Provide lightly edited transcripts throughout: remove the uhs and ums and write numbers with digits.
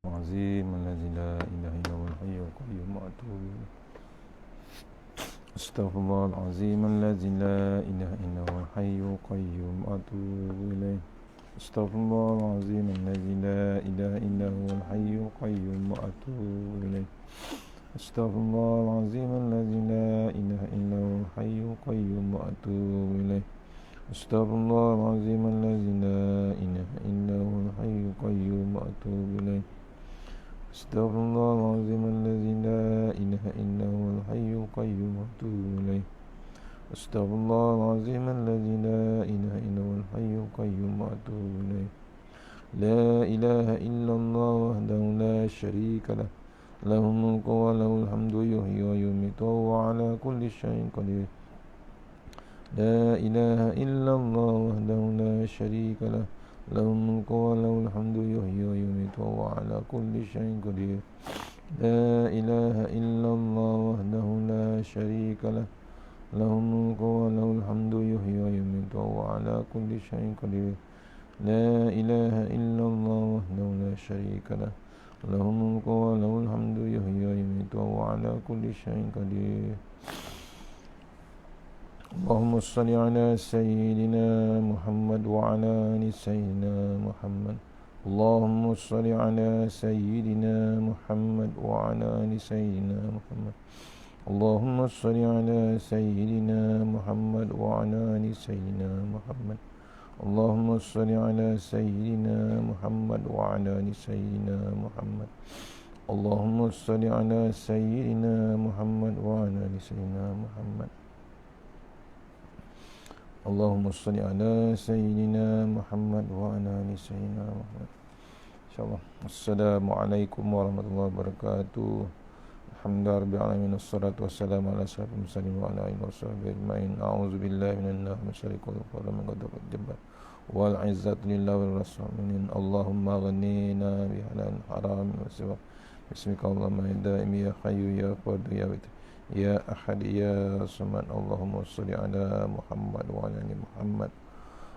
العظيم الذي لا إله إلا هو الحي القيوم وأتوب إليه. أستغفر الله العظيم الذي لا إله إلا هو الحي القيوم وأتوب إليه. أستغفر الله العظيم الذي لا إله إلا هو الحي القيوم وأتوب إليه. أستغفر الله العظيم الذي لا إله إلا هو الحي القيوم وأتوب إليه. أستغفر الله العظيم الذي لا إله إلا هو الحي القيوم وأتوب إليه. أستغفر الله العظيم الذي لا إله إلا هو الحي القيوم وأتوب إليه. أستغفر الله العظيم الذي لا إله إلا هو الحي القيوم وأتوب إليه. لا إله إلا الله وحده لا شريك له، له الملك وله الحمد يحيي ويميت وهو على كل شيء قدير. لا إله إلا الله وحده لا شريك له، له الملك وله الحمد يحيي ويميت وهو على كل شيء قدير. لا إله إلا الله وحده لا شريك له، له الملك وله الحمد يحيي ويميت وهو على كل شيء قدير. لا إله إلا الله وحده لا شريك له، له الملك وله الحمد يحيي ويميت وهو على كل شيء قدير. اللهم صل على سيدنا محمد وعلى آل سيدنا محمد. اللهم صل على سيدنا محمد وعلى آل سيدنا محمد. اللهم صل على سيدنا محمد وعلى آل سيدنا محمد. اللهم صل على سيدنا محمد وعلى آل سيدنا محمد. اللهم صل على سيدنا محمد وعلى آل سيدنا محمد. اللهم صل على سيدنا محمد وعلى آل سيدنا محمد. InsyaAllah. Assalamualaikum warahmatullahi wabarakatuh. Alhamdulillah rabbil alamin, wassalatu wassalamu ala asyrafil mursalin wa ala alihi washabbihi ajmain. A'udzu billahi minan nar min syarri kulli qadar min ghadabil jabbar wal izzatu lillahi wal rasulin. Allahumma ghanina bi halal haram wa siwa. Bismika Allahumma ya daimi ya hayyu ya qaddu ya witr ya ahad ya samad. Allahumma salli ala Muhammad wa ala ali Muhammad.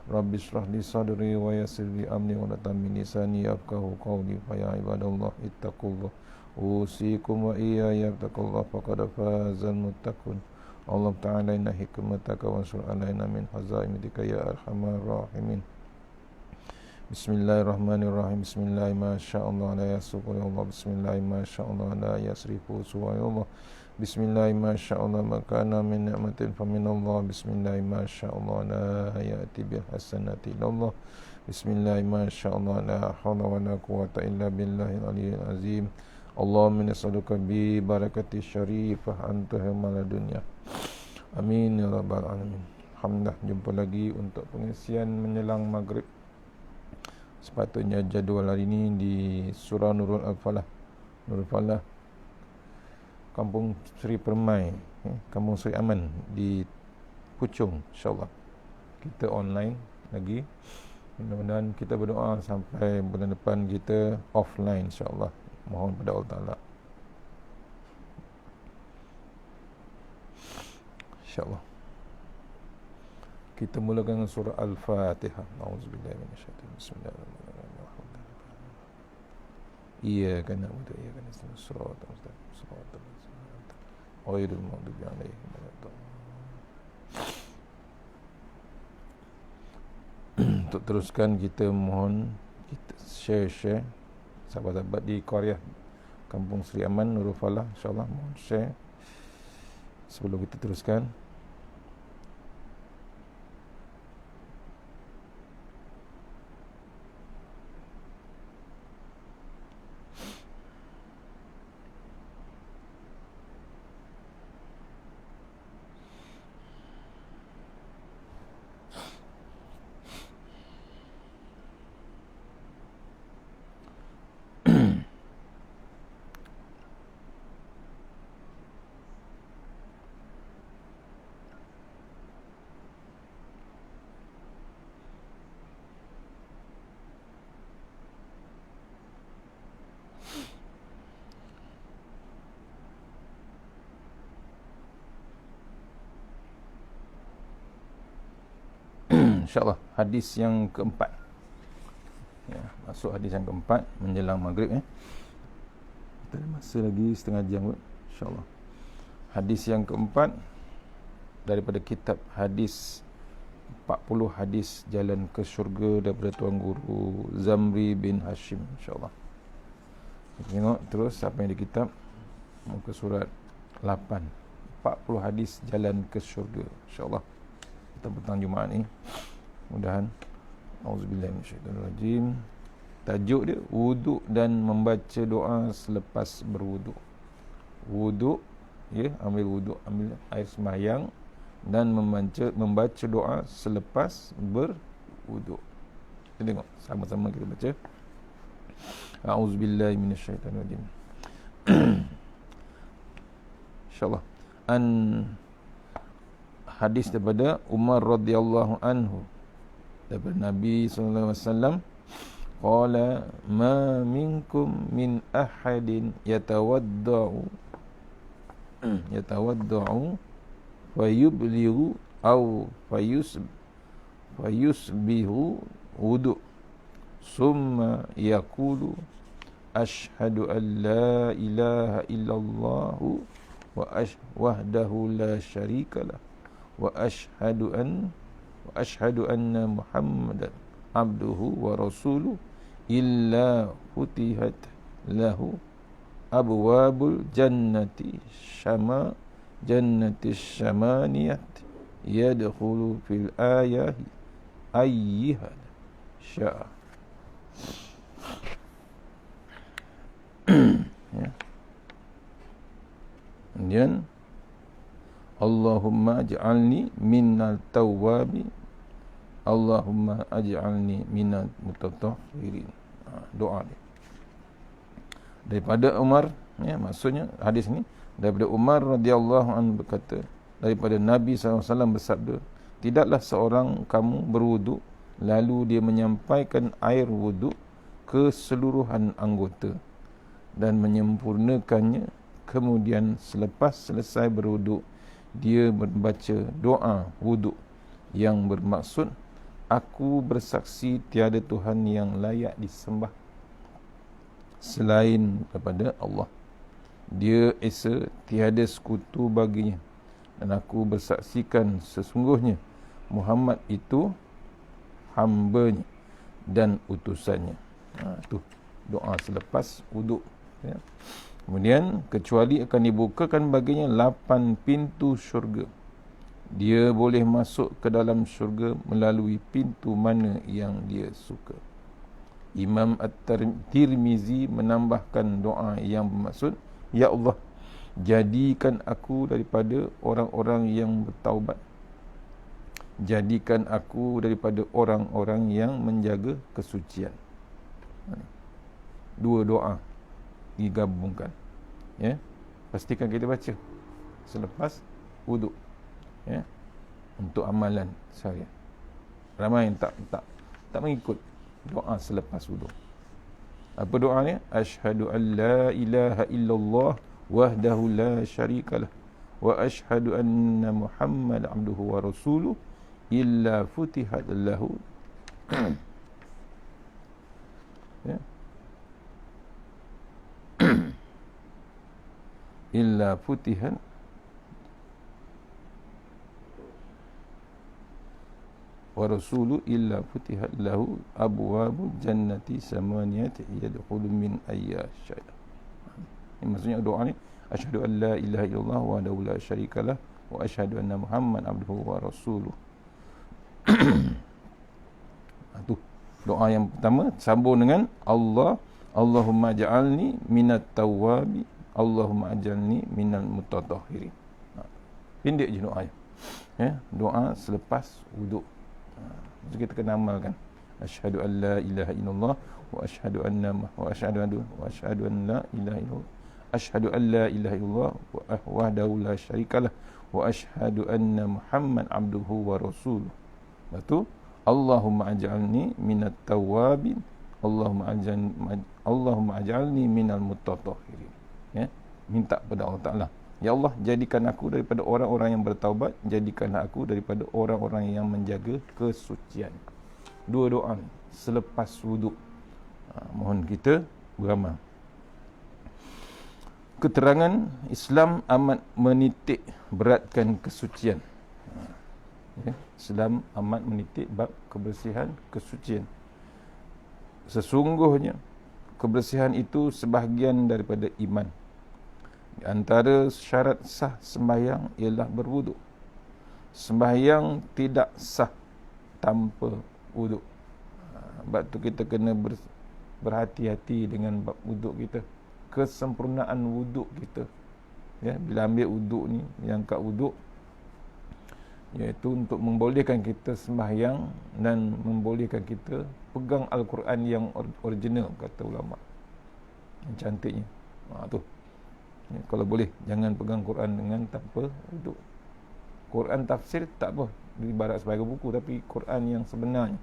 Rabbi shrah li sadri wa yassir li amri wa la tammin lisani yafqahu qawli. Fa ya ibadallah ittaqullah usikum wa iyaya taqullah faqad fazal muttaqun. Allah ta'ala inna hikmataka wa sur alaina min hazaimika ya arhamar rahimin. Bismillahirrahmanirrahim. Bismillah ma sya'allah la yasuqu ya Allah. Bismillah ma sya'allah la yasrifu suwa ya Allah. Bismillah ma sya'allah ma kana min ni'matin fa min Allah. Bismillah ma sya'allah la ya'ti bil hasanati illa Allah. Bismillah ma sya'allah la hawla wa la quwwata illa billahil aliyyil azim. Allahumma nas'aluka bi barakati syarifah anta hamal dunya. Amin ya rabbal alamin. Alhamdulillah, jumpa lagi untuk pengisian menjelang maghrib. Sepatutnya jadual hari ini di Surah Nurul Al-Falah, Nurul Falah, Kampung Seri Permai, Kampung Seri Aman di Puchong. InsyaAllah kita online lagi. Mudah-mudahan kita berdoa sampai bulan depan kita offline, insyaAllah. Mohon pada Allah Ta'ala, insyaAllah. Kita mulakan dengan surah Al-Fatihah. A'udzubillahi minasyaitanir rajim. Bismillahirrahmanirrahim. Iyyaka na'budu wa iyyaka nasta'in. Shiratal mustaqim. Shiratal ladzina an'amta 'alaihim ghairil maghdubi 'alaihim waladdallin. Untuk teruskan, kita mohon kita share sahabat-sahabat di Korea, Kampung Seri Aman, Nurul Falah, insyaAllah mohon share sebelum kita teruskan. InsyaAllah hadis yang keempat, ya, Masuk hadis yang keempat menjelang maghrib. Kita ada masa lagi setengah jam kot, insyaAllah. Hadis yang keempat daripada kitab hadis 40 hadis jalan ke syurga daripada Tuan Guru Zamri bin Hashim, insyaAllah. Kita tengok terus apa yang di kitab, muka surat 8, 40 hadis jalan ke syurga, insyaAllah. Kita petang Jumaat ni, mudahan. Auzubillahi minasyaitanirrajim. Tajuk dia, wuduk dan membaca doa selepas berwuduk. Wuduk, ya, ambil wuduk, ambil air sembahyang dan membaca doa selepas berwuduk. Kita tengok sama-sama, kita baca. A'udzubillahi minasyaitanirrajim. InsyaAllah. Hadis daripada Umar radhiyallahu anhu, daripada Nabi sallallahu alaihi wasallam, qala ma minkum min ahadin yatawaddau fayublighu aw fayusbihu wudu summa yaqulu ashhadu an la ilaha illallah wahdahu la syarikalah wa ashhadu anna muhammadan abduhu wa rasuluh illa futihat lahu abwabul jannati syamaniyat yadkhulu fil ayahi ayyiha sya'a. Ya. Kemudian Allahumma aj'alni minal tawwabi Allahumma aj'alni minal mutatahhirin. Doa dia daripada Umar, ya, maksudnya hadis ni daripada Umar radhiyallahu anhu berkata, daripada Nabi SAW bersabda, tidaklah seorang kamu berwuduk lalu dia menyampaikan air wuduk keseluruhan anggota dan menyempurnakannya, kemudian selepas selesai berwuduk dia membaca doa wuduk yang bermaksud, aku bersaksi tiada Tuhan yang layak disembah selain daripada Allah. Dia esa tiada sekutu baginya, dan aku bersaksikan sesungguhnya Muhammad itu hamba-Nya dan utusannya. Itu doa selepas wuduk, ya. Kemudian kecuali akan dibukakan baginya 8 pintu syurga. Dia boleh masuk ke dalam syurga melalui pintu mana yang dia suka. Imam At-Tirmizi menambahkan doa yang bermaksud, ya Allah, jadikan aku daripada orang-orang yang bertaubat. Jadikan aku daripada orang-orang yang menjaga kesucian. Dua doa digabungkan, ya. Pastikan kita baca selepas wuduk, ya, untuk amalan seharian. Ramai yang tak mengikut doa selepas wuduk. Apa doanya? Asyhadu an la ilaha illallah wahdahu la syarikalah wa asyhadu anna Muhammad abduhu wa rasuluh illa futihat lahu ya. Illa futihat wa rasulu illa futihat lahu abwabul jannati samaniyat yadkhulu min ayyasya. Ini maksudnya doa ni, asyhadu an la ilaha illallah wahdahu la syarikalah wa asyhadu anna Muhammad abduhu wa rasuluh. Itu doa yang pertama, sambung dengan Allah, Allahumma ja'alni minat tawwabi Allahumma ajalni minal mutatahhirin. Pendek je doa, ya, doa selepas wuduk. Jadi kita kena amalkan. Asyhadu an la ilaha illallah wa asyhadu anna wa asyhadu an la ilaha illallah. Asyhadu an la ilaha illallah wahdahu la syarikalah wa asyhadu anna Muhammad abduhu wa rasuluh. Lepas Allahumma aj'alni minat tawwabin Allahumma aj'alni minal mutatahhirin. Ya, minta pada Allah Ta'ala, ya Allah, jadikan aku daripada orang-orang yang bertaubat, jadikanlah aku daripada orang-orang yang menjaga kesucian. Dua doa selepas wuduk. Mohon kita beramal. Keterangan Islam amat menitik beratkan kesucian. Islam amat menitik bab kebersihan, kesucian. Sesungguhnya kebersihan itu sebahagian daripada iman. Di antara syarat sah sembahyang ialah berwuduk. Sembahyang tidak sah tanpa wuduk. Sebab tu kita kena berhati-hati dengan bab wuduk kita. Kesempurnaan wuduk kita. Ya, bila ambil wuduk ni, yang kat wuduk, iaitu untuk membolehkan kita sembahyang dan membolehkan kita pegang Al-Quran yang original, kata ulama. Yang cantiknya. Tu. Ya, kalau boleh, jangan pegang Quran dengan tanpa wuduk. Quran tafsir tak apa, ibarat sebagai buku, tapi Quran yang sebenarnya,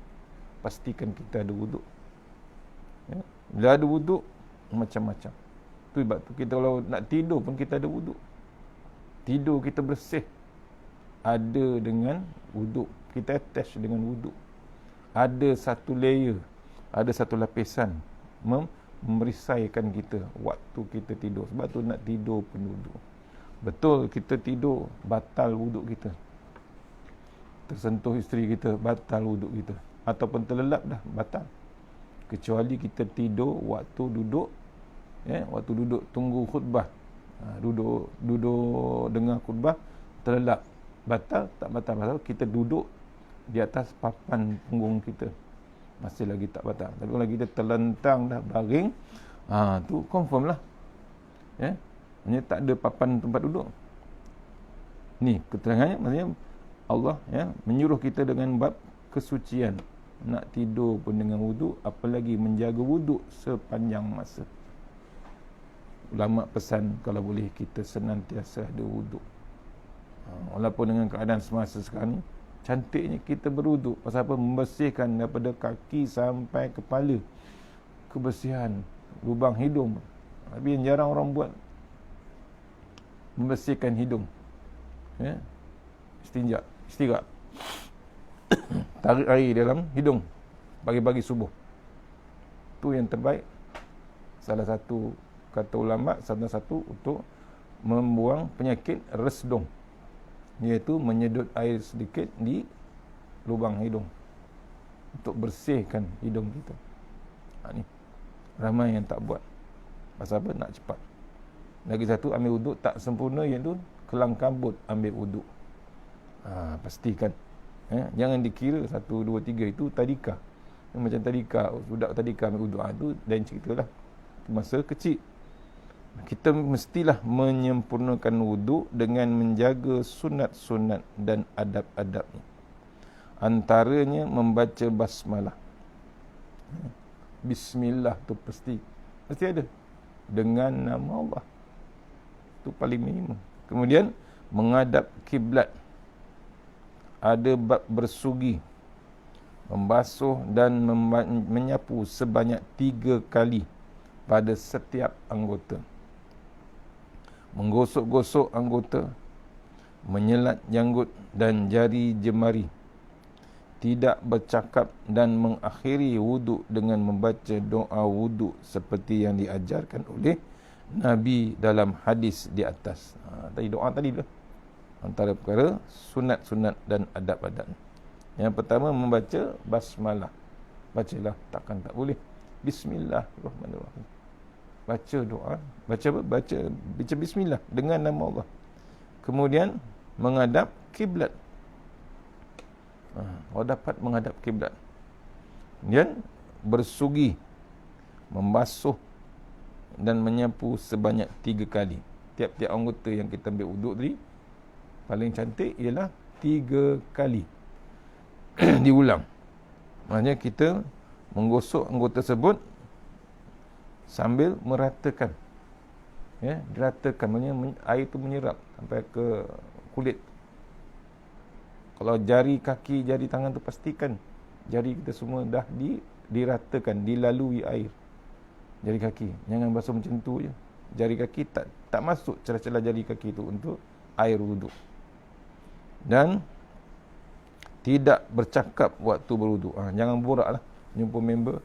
pastikan kita ada wuduk. Ya. Bila ada wuduk, macam-macam. Tu sebab tu kita kalau nak tidur pun kita ada wuduk. Tidur kita bersih ada dengan wuduk. Kita attach dengan wuduk. Ada satu layer, ada satu lapisan memerisaikan kita waktu kita tidur. Sebab tu nak tidur pun wuduk. Betul kita tidur, batal wuduk kita. Tersentuh isteri kita, batal wuduk kita. Ataupun terlelap dah, batal. Kecuali kita tidur waktu duduk, waktu duduk tunggu khutbah. Duduk dengar khutbah, terlelap. Batal, tak batal. Kita duduk di atas papan punggung kita, masih lagi tak batal. Tapi kalau kita terlentang dah baring, tu confirm lah. Maksudnya tak ada papan tempat duduk. Ni keterangannya, maksudnya Allah menyuruh kita dengan bab kesucian. Nak tidur pun dengan wuduk, apalagi menjaga wuduk sepanjang masa. Ulama pesan kalau boleh kita senantiasa ada wuduk. Walaupun dengan keadaan semasa sekarang ni, cantiknya kita berwuduk. Pasal apa? Membersihkan daripada kaki sampai kepala. Kebersihan lubang hidung. Tapi yang jarang orang buat, membersihkan hidung. Istigak. Tarik air dalam hidung pagi-pagi subuh. Tu yang terbaik. Salah satu kata ulama, salah satu untuk membuang penyakit resdung, iaitu menyedut air sedikit di lubang hidung untuk bersihkan hidung kita. Ni ramai yang tak buat. Pasal apa? Nak cepat. Lagi satu, ambil wuduk tak sempurna, iaitu kelang kabut ambil wuduk. Pastikan. Jangan dikira 1, 2, 3 itu tadika. Macam tadika, budak tadika ambil wuduk. Itu lain ceritalah. Masa kecil. Kita mestilah menyempurnakan wuduk dengan menjaga sunat-sunat dan adab-adabnya. Antaranya membaca basmalah. Bismillah tu pasti ada. Dengan nama Allah. Itu paling minimum. Kemudian menghadap kiblat. Ada bab bersugi, membasuh dan menyapu sebanyak 3 kali pada setiap anggota. Menggosok-gosok anggota, menyelat janggut dan jari jemari. Tidak bercakap dan mengakhiri wuduk dengan membaca doa wuduk seperti yang diajarkan oleh Nabi dalam hadis di atas. Tadi doa tadi dah. Antara perkara sunat-sunat dan adab-adab. Yang pertama membaca basmalah. Bacalah, takkan tak boleh. Bismillahirrahmanirrahim. Baca doa, baca bismillah dengan nama Allah. Kemudian menghadap kiblat. Dapat menghadap kiblat. Kemudian bersugi, membasuh dan menyapu sebanyak 3 kali. Tiap-tiap anggota yang kita ambil wuduk tadi, paling cantik ialah 3 kali. Diulang. Maksudnya kita menggosok anggota tersebut sambil meratakan. Diratakan, maksudnya air itu menyerap sampai ke kulit. Kalau jari kaki, jari tangan tu pastikan jari kita semua dah diratakan, dilalui air. Jari kaki, jangan basuh macam tu je. Jari kaki tak masuk celah-celah jari kaki tu untuk air wuduk. Dan tidak bercakap waktu berwuduk. Jangan borak lah, jumpa member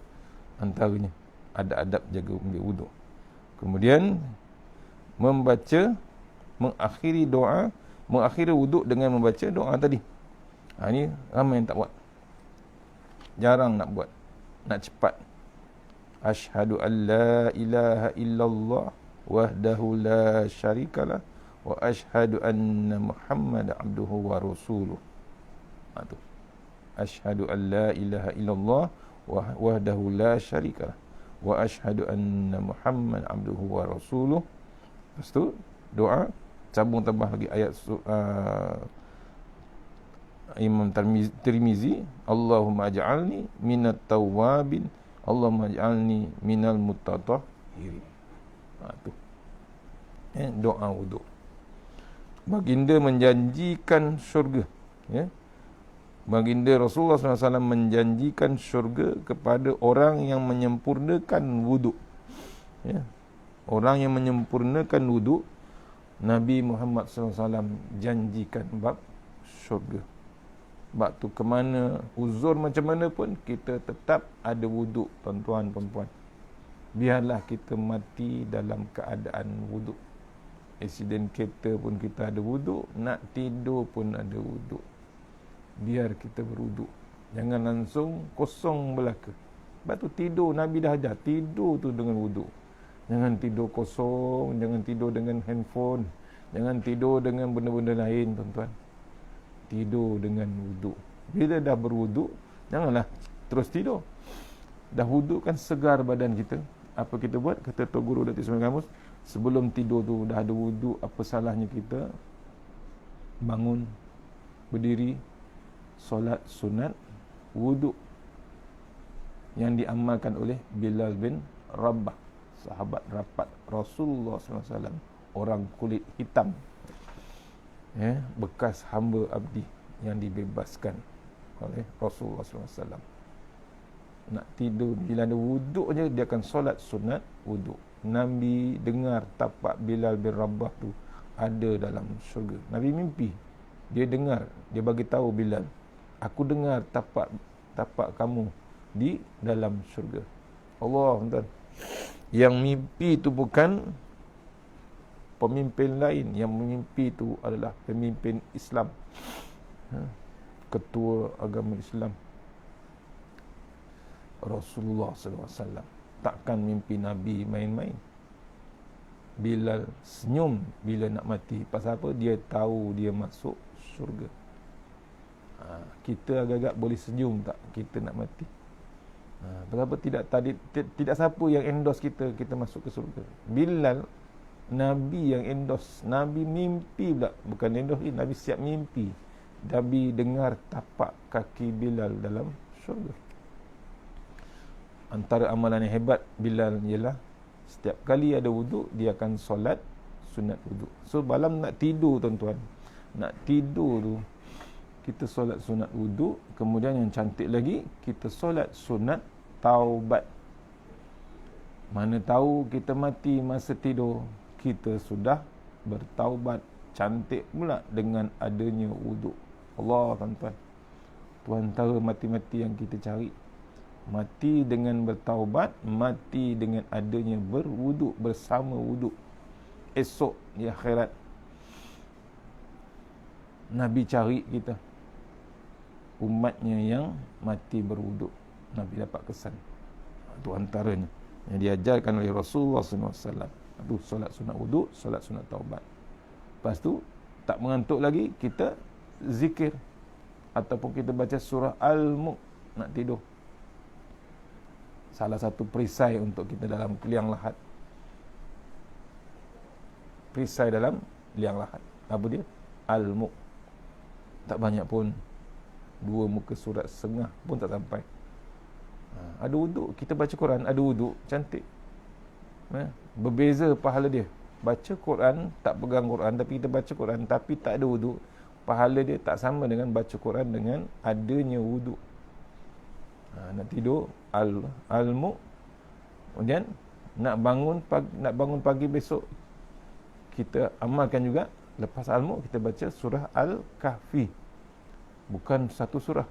antaranya. adab jaga ambil wuduk. Kemudian mengakhiri wuduk dengan membaca doa tadi. Ini ramai yang tak buat. Jarang nak buat. Nak cepat. Asyhadu an la ilaha illallah wahdahu la syarikalah wa asyhadu anna Muhammadan abduhu wa rasuluh. Tu. Asyhadu an la ilaha illallah wahdahu la syarikalah wa asyhadu anna Muhammadan abduhu wa rasuluh. Lepas tu doa, sambung tambah lagi ayat Imam Tirmizi, Allahumma aj'alni minat tawwabin, Allahumma aj'alni minal mutatahhirin. Tu. Doa wuduk. Baginda menjanjikan syurga. Baginda Rasulullah SAW menjanjikan syurga kepada orang yang menyempurnakan wuduk. Orang yang menyempurnakan wuduk, Nabi Muhammad SAW janjikan bab syurga. Bab tu ke mana, uzur macam mana pun, kita tetap ada wuduk, tuan-tuan, perempuan. Biarlah kita mati dalam keadaan wuduk. Aksiden kereta pun kita ada wuduk, nak tidur pun ada wuduk. Biar kita berwuduk. Jangan langsung kosong belaka. Sebab tu tidur, Nabi dah ajar, tidur tu dengan wuduk. Jangan tidur kosong, jangan tidur dengan handphone, jangan tidur dengan benda-benda lain, tuan-tuan. Tidur dengan wuduk. Bila dah berwuduk, janganlah terus tidur. Dah wuduk kan segar badan kita. Apa kita buat? Kata Tok Guru Datuk Ismail Kamus, sebelum tidur tu dah ada wuduk, apa salahnya kita bangun, berdiri, solat sunat wuduk yang diamalkan oleh Bilal bin Rabah, sahabat rapat Rasulullah SAW, orang kulit hitam, bekas hamba abdi yang dibebaskan oleh Rasulullah SAW. Nak tidur, bila ada wuduk je, dia akan solat sunat wuduk. Nabi dengar tapak Bilal bin Rabah tu ada dalam syurga. Nabi mimpi, dia dengar, dia bagi tahu Bilal, aku dengar tapak kamu di dalam syurga. Allah, tuan. Yang mimpi itu bukan pemimpin lain, yang mimpi itu adalah pemimpin Islam, ketua agama Islam, Rasulullah SAW. Takkan mimpi Nabi main-main. Bilal senyum bila nak mati. Pasal apa? Dia tahu dia masuk syurga. Kita agak-agak boleh senyum tak kita nak mati? Pasal apa? Tidak siapa yang endorse kita masuk ke syurga. Bilal, Nabi yang endorse. Nabi mimpi pula. Bukan endorse, Nabi siap mimpi. Nabi dengar tapak kaki Bilal dalam syurga. Antara amalan yang hebat Bilal ialah setiap kali ada wuduk, dia akan solat sunat wuduk. So malam nak tidur, tuan-tuan, nak tidur tu, kita solat sunat wuduk. Kemudian yang cantik lagi, kita solat sunat taubat. Mana tahu kita mati masa tidur, kita sudah bertaubat. Cantik pula dengan adanya wuduk. Allah, tuan-tuan, tu antara mati-mati yang kita cari. Mati dengan bertaubat, mati dengan adanya berwuduk, bersama wuduk. Esok di akhirat Nabi cari kita, umatnya yang mati berwuduk. Nabi dapat kesan. Itu antaranya yang diajarkan oleh Rasulullah SAW. Itu solat sunat wuduk, solat sunat taubat. Lepas tu tak mengantuk lagi, kita zikir ataupun kita baca surah Al-Mulk nak tidur. Salah satu perisai untuk kita dalam liang lahat. Perisai dalam liang lahat. Apa dia? Al-Mulk. Tak banyak pun, 2 muka surat setengah pun tak sampai. Ada wuduk, kita baca Quran, ada wuduk, cantik. Berbeza pahala dia. Baca Quran, tak pegang Quran, tapi kita baca Quran tapi tak ada wuduk, pahala dia tak sama dengan baca Quran dengan adanya wuduk. Nak tidur Al-Mulk. Kemudian nak bangun pagi besok, kita amalkan juga. Lepas Al-Mulk kita baca surah Al-Kahfi. Bukan satu surah,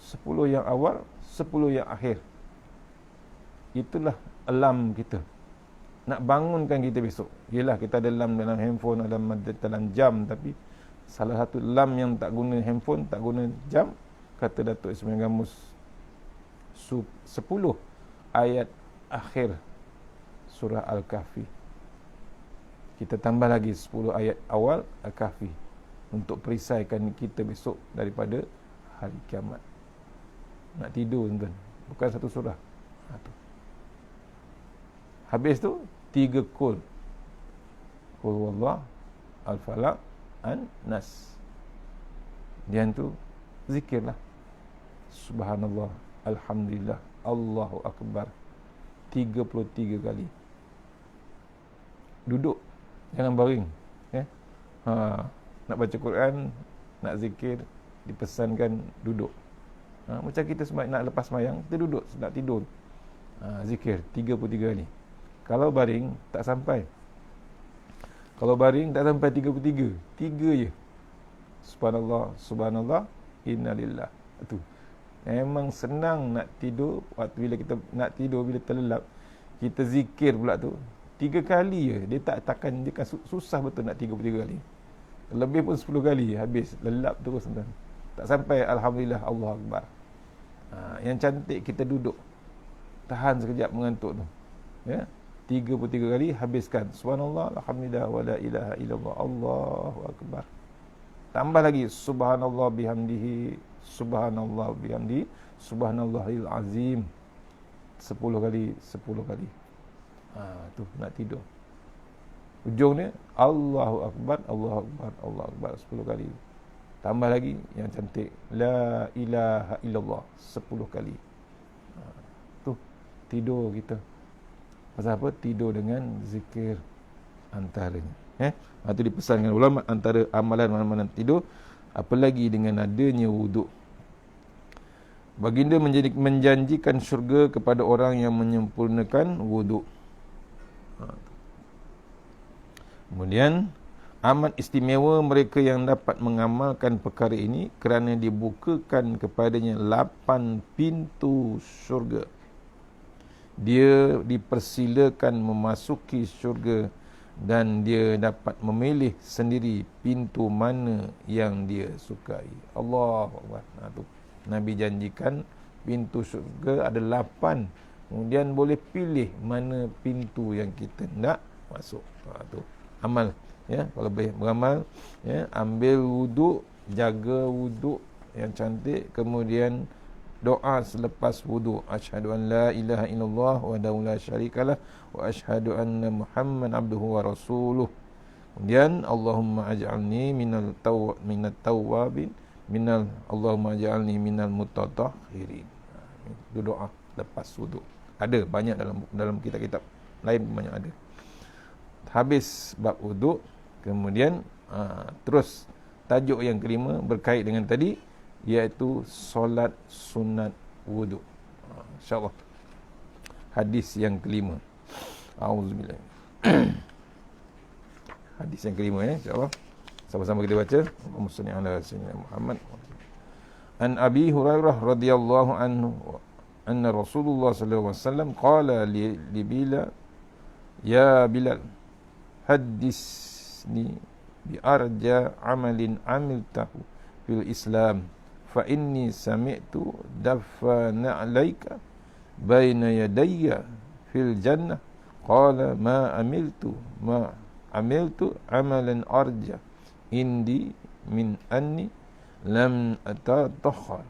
10 yang awal, 10 yang akhir. itulah alarm kita nak bangunkan kita besok. Yelah, kita ada alarm dalam handphone, dalam jam, tapi salah satu alarm yang tak guna handphone, tak guna jam, kata Datuk Ismail Gamus, 10 ayat akhir surah Al-Kahfi. Kita tambah lagi 10 ayat awal Al-Kahfi untuk perisaikan kita besok daripada hari kiamat. Nak tidur tuan-tuan, bukan satu surah. Habis tu 3 qul huwallah, al-falaq, an-nas. Dia tu zikirlah. Subhanallah, alhamdulillah, Allahu akbar 33 kali. Duduk, jangan baring, nak baca Quran, nak zikir, dipesankan duduk. Macam kita nak lepas sembahyang, kita duduk, nak tidur, zikir 33 kali. Kalau baring tak sampai. Kalau baring tak sampai 33, 3 je. Subhanallah, subhanallah, innalillah. Itu memang senang nak tidur. Waktu bila kita nak tidur, bila terlelap, kita zikir pula tu 3 kali je. Dia takkan, dia kan susah betul nak 33 kali. Lebih pun 10 kali habis, lelap terus tuan. Tak sampai alhamdulillah, Allahu akbar. Yang cantik kita duduk, tahan sekejap mengantuk tu, ya, 33 kali habiskan. Subhanallah, alhamdulillah, wala ilaha illallah, Allahu akbar. Tambah lagi subhanallah bihamdihi, subhanallah bihamdihi, subhanallahil azim, 10 kali, 10 kali. Tu nak tidur. Ujung dia Allahu akbar, Allahu akbar, Allahu akbar 10 kali. Tambah lagi yang cantik, la ilaha illallah 10 kali. Tu tidur kita. Pasal apa? Tidur dengan zikir antaranya. Itu dipesankan ulama, antara amalan-amalan tidur, apalagi dengan adanya wuduk. Baginda menjanjikan syurga kepada orang yang menyempurnakan wuduk. Kemudian amat istimewa mereka yang dapat mengamalkan perkara ini, kerana dibukakan kepadanya 8 pintu syurga. Dia dipersilakan memasuki syurga dan dia dapat memilih sendiri pintu mana yang dia sukai. Allahu Akbar. Nabi janjikan pintu syurga ada 8. Kemudian boleh pilih mana pintu yang kita nak masuk. Tu amal, ya. Kalau boleh beramal, ya, ambil wuduk, jaga wuduk yang cantik, kemudian doa selepas wuduk, asyhadu an la ilaha illallah wahdahu la syarikalah wa asyhadu anna Muhammadan abduhu wa rasuluh. Kemudian Allahumma aj'alni minat tawwabin, Allahumma aj'alni minal mutatahhirin. Itu doa lepas wuduk. Ada banyak dalam kitab-kitab lain, banyak ada. Habis bab wuduk, kemudian terus tajuk yang kelima berkait dengan tadi, iaitu solat sunat wuduk. InsyaAllah hadis yang kelima. Auzubillah. Hadis yang kelima, insyaAllah sama-sama kita baca. Allahumma shalli ala sayyidina Muhammad. An Abi Hurairah radhiyallahu anhu anna Rasulullah sallallahu alaihi wasallam qala li Bilal, ya Bilal, haddisni bi arja amalin amiltahu fil Islam, fa inni sami'tu dafana 'alaika baina yadayya fil jannah. Qala ma amiltu amalan arja indi min anni lam atatahhar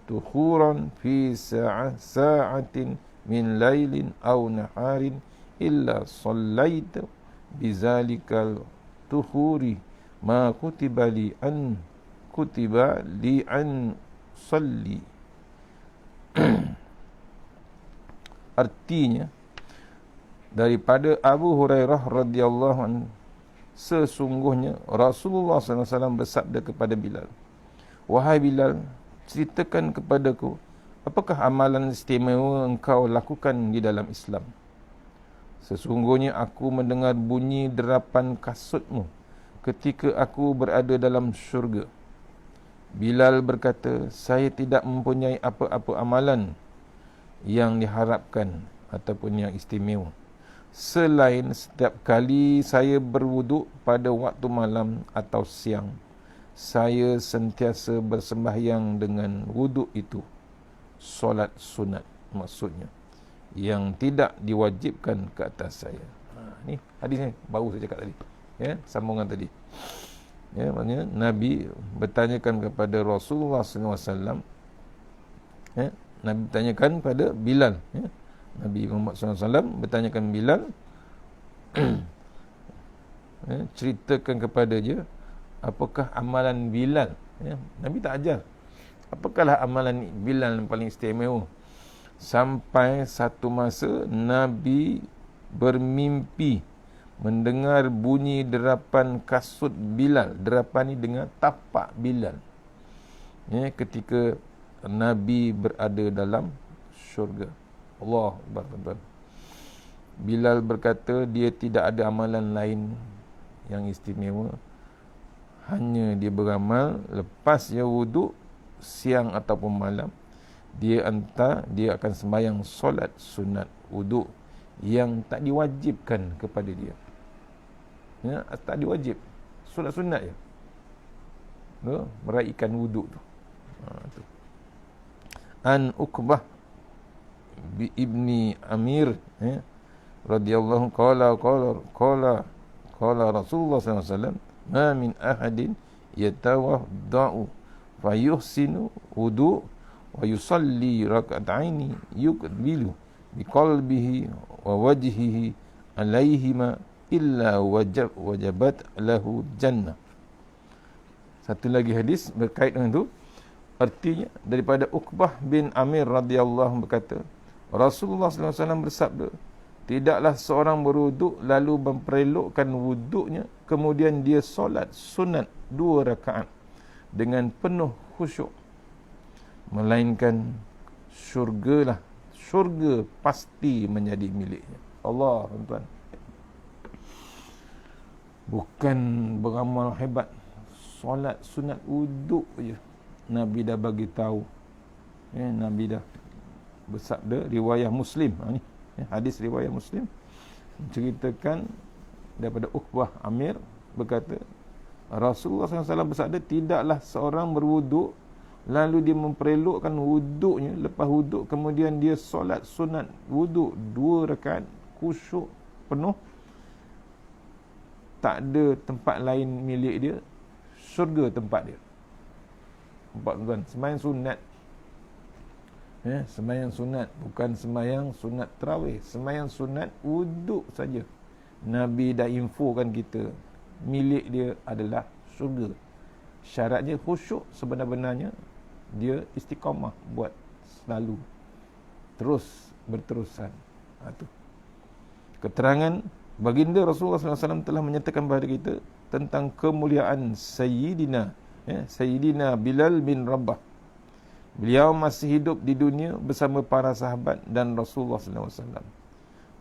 tukhuran fi sa'atin min lailin aw naharin illa sallaitu bizalikal tuhuri ma kutiba li an salli. Artinya, daripada Abu Hurairah radhiyallahu anhu, sesungguhnya Rasulullah SAW bersabda kepada Bilal, wahai Bilal, ceritakan kepadaku, apakah amalan istimewa engkau lakukan di dalam Islam? Sesungguhnya aku mendengar bunyi derapan kasutmu ketika aku berada dalam syurga. Bilal berkata, saya tidak mempunyai apa-apa amalan yang diharapkan ataupun yang istimewa, selain setiap kali saya berwuduk pada waktu malam atau siang, saya sentiasa bersembahyang dengan wuduk itu, solat sunat maksudnya, yang tidak diwajibkan ke atas saya. Ni hadis ni baru saya cakap tadi, ya, sambungan tadi. Ya, maknanya Nabi bertanyakan kepada Rasulullah SAW, ya, Nabi bertanyakan pada Bilal, ya. Nabi Muhammad SAW bertanyakan Bilal, ya, ceritakan kepada dia apakah amalan Bilal, ya. Nabi tak ajar apakahlah amalan Bilal yang paling istimewa, sampai satu masa Nabi bermimpi mendengar bunyi derapan kasut Bilal. Derapan ni dengan tapak Bilal, ya, ketika Nabi berada dalam syurga. Allah Akbar, tuan-tuan. Bilal berkata dia tidak ada amalan lain yang istimewa, hanya dia beramal lepas dia wuduk siang ataupun malam, dia akan sembahyang solat sunat wuduk yang tak diwajibkan kepada dia, ya, tak diwajib, solat sunat je, tu, meraihkan wuduk tu. Tu. An Uqbah ibni Amir, ya, radhiyallahu qala Rasulullah SAW, ma min ahadin yatawadda'u fayuhsinu wudu' wa yusalli rak'ataini yuqbilu biqalbihi wa wajhihi alaihima illa wajabat lahu jannah. Satu lagi hadis berkait dengan itu. Artinya daripada Uqbah bin Amir radhiyallahu berkata, Rasulullah SAW bersabda, tidaklah seorang berwuduk lalu memperelokkan wuduknya, kemudian dia solat sunat 2 rakaat dengan penuh khusyuk, melainkan syurga pasti menjadi miliknya. Allah, tuan-tuan. Bukan beramal hebat, solat sunat wuduk je Nabi dah bagi tahu, ya, Nabi dah bersabda, riwayah Muslim, ni, ya, hadis riwayah Muslim menceritakan daripada Uqbah Amir berkata, Rasulullah SAW bersabda, tidaklah seorang berwuduk lalu dia memperelokkan wuduknya, lepas wuduk kemudian dia solat sunat wuduk 2 rakaat khusyuk penuh, tak ada tempat lain milik dia, syurga tempat dia. Nampak, tuan-tuan? Sembahyang sunat, ya, sembahyang sunat, bukan sembahyang sunat tarawih, sembahyang sunat wuduk saja. Nabi dah infokan kita, milik dia adalah syurga. Syaratnya khusyuk, sebenar-benarnya dia istiqamah buat selalu, terus berterusan. Tu keterangan baginda Rasulullah SAW telah menyatakan kepada kita tentang kemuliaan Sayyidina, ya, Sayyidina Bilal bin Rabah. Beliau masih hidup di dunia bersama para sahabat dan Rasulullah SAW,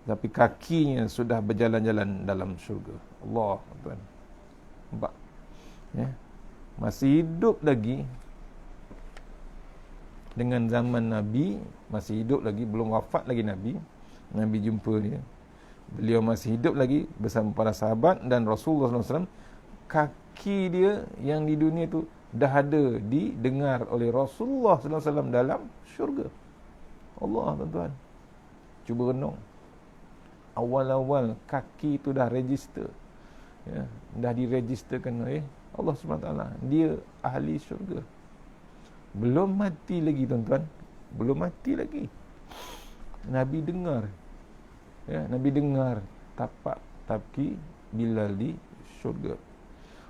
tapi kakinya sudah berjalan-jalan dalam syurga. Allah, tuan. Nampak, ya, masih hidup lagi dengan zaman Nabi, masih hidup lagi, belum wafat lagi Nabi jumpa dia, beliau masih hidup lagi bersama para sahabat dan Rasulullah SAW. Kaki dia yang di dunia tu dah ada didengar oleh Rasulullah SAW dalam syurga. Allah, tuan-tuan. Cuba renung. Awal-awal kaki tu dah register, ya, dah diregisterkan oleh Allah SWT. Dia ahli syurga. Belum mati lagi, tuan-tuan. Belum mati lagi. Nabi dengar, ya, Nabi dengar tapak kaki Bilal di syurga.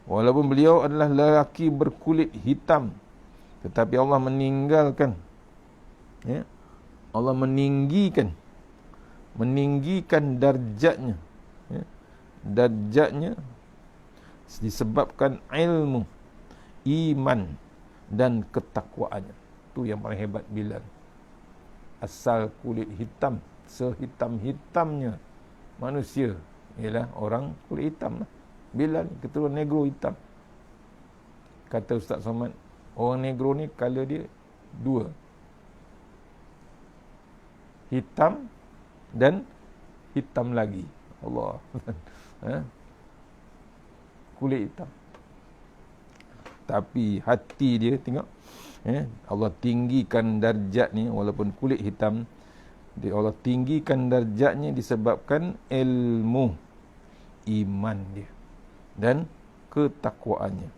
Walaupun beliau adalah lelaki berkulit hitam, tetapi Allah meninggalkan, ya, Allah meninggikan darjatnya, ya, darjatnya disebabkan ilmu, iman dan ketakwaannya. Itu yang paling hebat Bilal. Asal kulit hitam, sehitam-hitamnya manusia ialah orang kulit hitam lah. Bilal keturunan negro hitam. Kata Ustaz Somad, orang negro ni color dia 2. hitam dan hitam lagi. Allah. Kulit hitam. Tapi hati dia, tengok, Allah tinggikan darjat ni, walaupun kulit hitam, Allah tinggikan darjatnya disebabkan ilmu, iman dia dan ketakwaannya.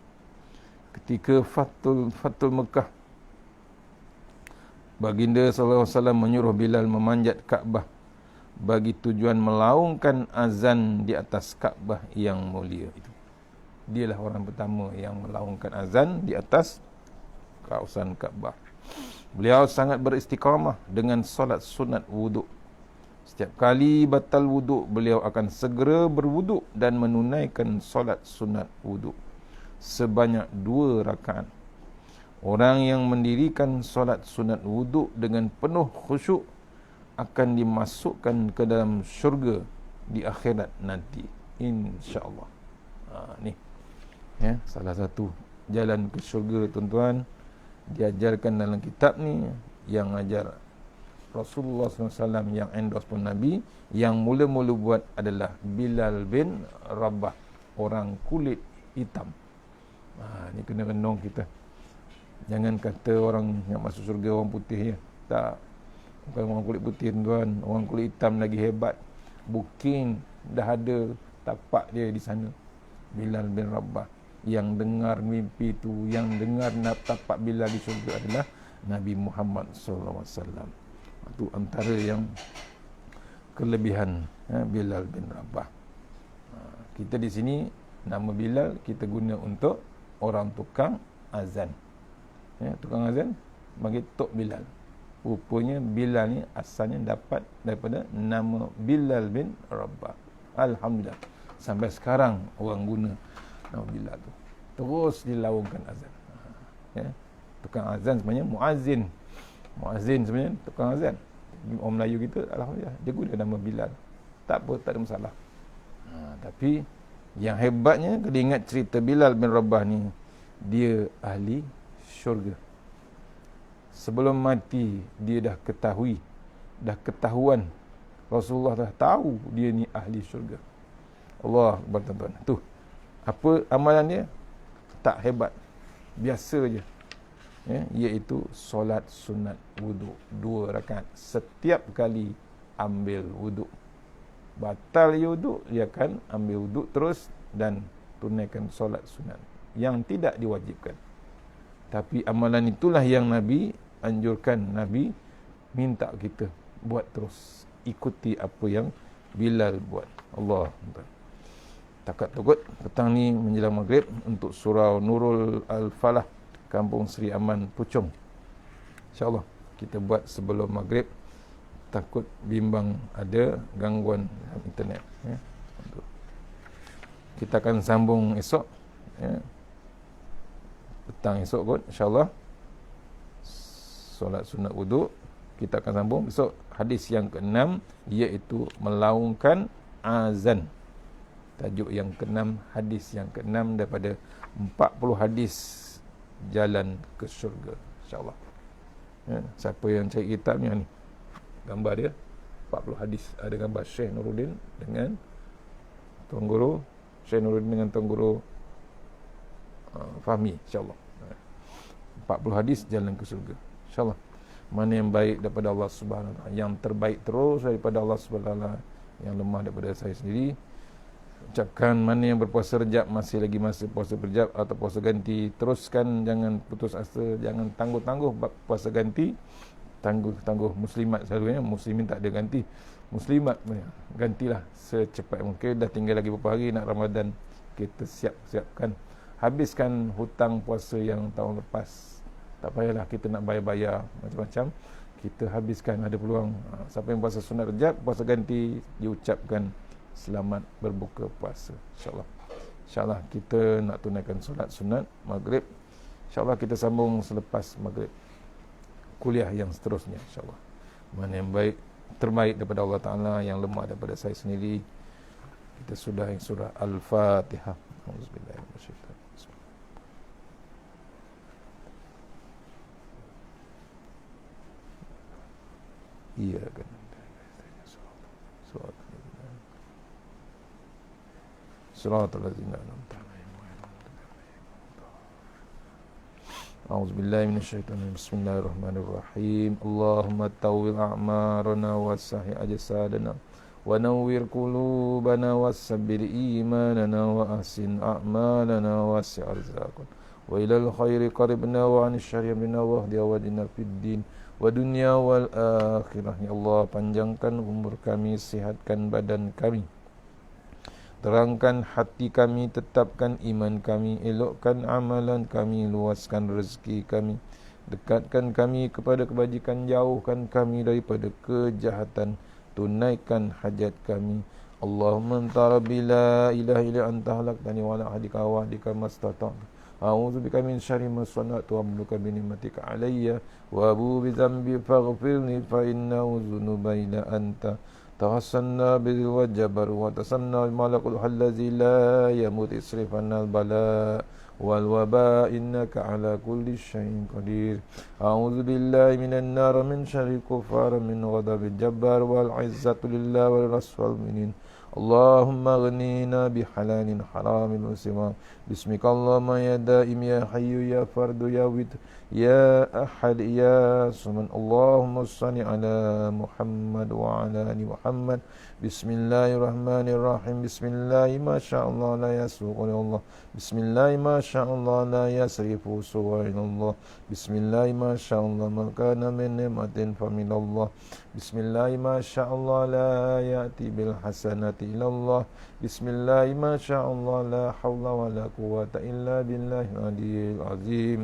Ketika Fatul Mekah, baginda sallallahu alaihi wasallam menyuruh Bilal memanjat Kaabah bagi tujuan melaungkan azan di atas Kaabah yang mulia itu. Dialah orang pertama yang melaungkan azan di atas kawasan Kaabah. Beliau sangat beristiqamah dengan solat sunat wuduk. Setiap kali batal wuduk, beliau akan segera berwuduk dan menunaikan solat sunat wuduk sebanyak 2 rakaat. Orang yang mendirikan solat sunat wuduk dengan penuh khusyuk akan dimasukkan ke dalam syurga di akhirat nanti, insya-Allah. Ni salah satu jalan ke syurga, tuan-tuan, diajarkan dalam kitab ni, yang ajar Rasulullah SAW, yang endorse pun Nabi, yang mula-mula buat adalah Bilal bin Rabah, orang kulit hitam. Ni kena renung kita. Jangan kata orang yang masuk syurga orang putih, ya. Tak. Bukan orang kulit putih, tuan. Orang kulit hitam lagi hebat. Booking dah ada tapak dia di sana. Bilal bin Rabah. Yang dengar mimpi tu, yang dengar tapak Bilal di syurga adalah Nabi Muhammad SAW. Itu antara yang kelebihan Bilal bin Rabah. Kita di sini nama Bilal kita guna untuk orang tukang azan. Tukang azan bagi Tok Bilal. Rupanya Bilal ni asalnya dapat daripada nama Bilal bin Rabah. Alhamdulillah, sampai sekarang orang guna nama Bilal tu. Terus dilaungkan azan. Tukang azan sebenarnya muazzin. Muazzin sebenarnya tukang azan. Orang Melayu kita, alhamdulillah, dia guna nama Bilal. Tak apa, tak ada masalah. Tapi yang hebatnya, kalau ingat cerita Bilal bin Rabah ni, dia ahli syurga. Sebelum mati, dia dah ketahuan. Rasulullah dah tahu dia ni ahli syurga. Allah Akbar, tuan-tuan. Tu, apa amalan dia? Tak hebat, biasa je. Iaitu solat sunat wuduk 2 rakaat setiap kali ambil wuduk. Batal dia wuduk, dia akan ambil wuduk terus dan tunaikan solat sunat yang tidak diwajibkan. Tapi amalan itulah yang Nabi anjurkan, Nabi minta kita buat terus, ikuti apa yang Bilal buat. Allah. Takat tukut petang ni menjelang maghrib untuk surau Nurul Al-Falah, Kampung Seri Aman, Puchong. InsyaAllah kita buat sebelum maghrib, takut bimbang ada gangguan internet. Kita akan sambung esok, petang esok kot, insyaAllah. Solat sunat wuduk kita akan sambung besok. Hadis yang ke-6 iaitu melaungkan azan. Tajuk yang ke-6, hadis yang ke-6 daripada 40 hadis jalan ke syurga, insyaAllah. Siapa yang cari kitabnya ni, gambar dia 40 hadis, ada gambar Syekh Nuruddin dengan Tuan Guru, Syekh Nuruddin dengan Tuan Guru Fahmi, insyaAllah. 40 hadis jalan ke syurga, insyaAllah. Mana yang baik daripada Allah Subhanahu Wa Taala, yang terbaik terus daripada Allah Subhanahu Wa Taala, yang lemah daripada saya sendiri. Ucapkan mana yang berpuasa Rejab, masih lagi masa puasa Rejab atau puasa ganti, teruskan, jangan putus asa, jangan tangguh-tangguh puasa ganti. Tangguh muslimat selalunya, muslimin tak ada ganti. Muslimat gantilah secepat mungkin. Dah tinggal lagi beberapa hari nak Ramadan, kita siapkan, habiskan hutang puasa yang tahun lepas. Tak payahlah kita nak bayar-bayar macam-macam, kita habiskan, ada peluang. Siapa yang puasa sunat Rejab, puasa ganti, diucapkan selamat berbuka puasa, insyaAllah. InsyaAllah kita nak tunaikan solat sunat maghrib. InsyaAllah kita sambung selepas maghrib kuliah yang seterusnya, insyaAllah. Mana yang baik, terbaik daripada Allah Ta'ala, yang lemah daripada saya sendiri. Kita sudah yang surah Al-Fatihah. Auzubillahiminasyaitanir rajim. Iya kan. Siratal ladzina an'amta 'alaihim ghairil maghdubi 'alaihim. A'udzu billahi minasyaitonir rajim. Bismillahirrahmanirrahim. Allahumma tawwil a'marana wassahih ajsadana wa nawwir qulubana wassabbir imanana wa ahsin a'malana wasi' arzaqana wa ilal khairi qaribna wa 'anil syarri bina wahdi wadina fid din wa dunya wal akhirah. Ya Allah, panjangkan umur kami, sihatkan badan kami, terangkan hati kami, tetapkan iman kami, elokkan amalan kami, luaskan rezeki kami, dekatkan kami kepada kebajikan, jauhkan kami daripada kejahatan, tunaikan hajat kami. Allahumma anta rabbi la ilaha illa anta khalaqtani wa la ahdika wa ahdika mastata'tu. A'udzu bika min syarri ma sana'tu wa amluka bi ni'matika alayya wa abu bi dhanbi faghfirli fa innahu dzunuba illa anta. Tawassalna bil wajabar wa tasanna bil malakul allazi la yamut isrifana al bala wal waba innaka ala kulli syai'in qadir. A'udzu billahi minan nar min syarri kufar min ghadabil jabbar wal izzatu lillahi wal rasul mu'minin. Allahumma ghnina bihalalin haramin musima. Bismika Allahumma ya daim ya hayyu ya fardu ya wid ya ahad ya suman. Allahumma salli ala Muhammad wa ala ali Muhammad. Bismillahirrahmanirrahim. Bismillahi ma sya'allah la yasuqu Allah. Bismillahi ma sya'allah la yasrifu suwainallah. Bismillahi ma sya'allah ma kana min ni'matin fa min Allah. Bismillahi ma sya'allah la ya'ti bil hasanati ilallah. Bismillahi ma sya'allah la hawla wa la quwwata illa billahil aliyyil azim.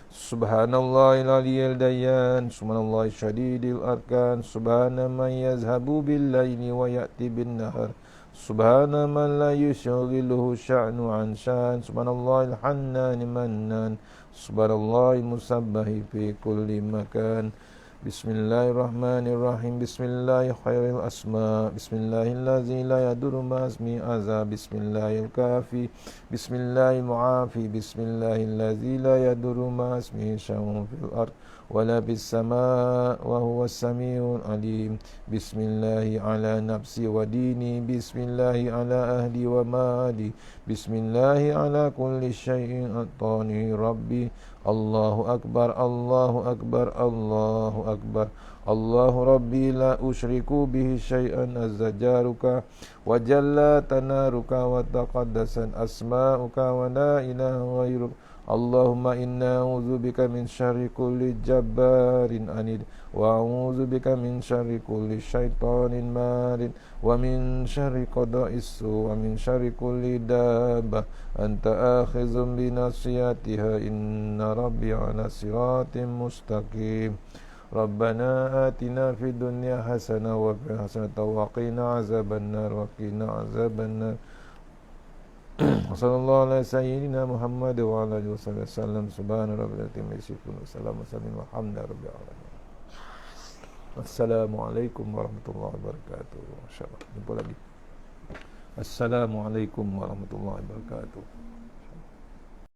Subhanallahil aliyyil dayyan, subhanallahi syadidil arkan, subhana man yazhabu bil laili wa ya'ti bin nahar, subhana man la yushghiluhu sya'nu an sya'an, subhanallahil hannani mannan, subhanallahil musabbahi fi kulli makan. Bismillahirrahmanirrahim. Bismillahi khairil asma. Bismillahillazi la yadurru ma'asmi azab. Bismillahil kafi. Bismillahil mu'afi. Bismillahillazi la yadurru ma'asmi syai'un fil ard wala bis sama' wa huwas samiul alim. Bismillahi ala nafsi wa dini. Bismillahi ala ahli wa mali. Bismillahi ala kulli syai'in atani rabbi. Allahu akbar, Allahu akbar, Allahu akbar. Allahu rabbi la usyriku bihi syai'an azzajaruka wa jalla tanaruka wa taqaddasan asma'uka wa la ilaha ghairuk. Allahumma inna a'udzubika min syarri kulli jabbarin anid wa a'udzubika min syarri kulli syaitanin marid wa min syarri qada'is su wa min syarri kulli dabbah anta akhizun bi nasiyatiha inna rabbi ala siratim mustaqim. Rabbana atina fid dunya hasanah wa fil hasanah wa qina azabannar wa qina azabannar. Wassallallahu ala sayyidina Muhammad wa ala alihi wasallam. Subhana rabbil izzati amma yasifun wa salamun alhamdulillahi rabbil alamin. Assalamualaikum warahmatullahi wabarakatuh. Masyaallah. Jumpa lagi. Assalamualaikum warahmatullahi wabarakatuh.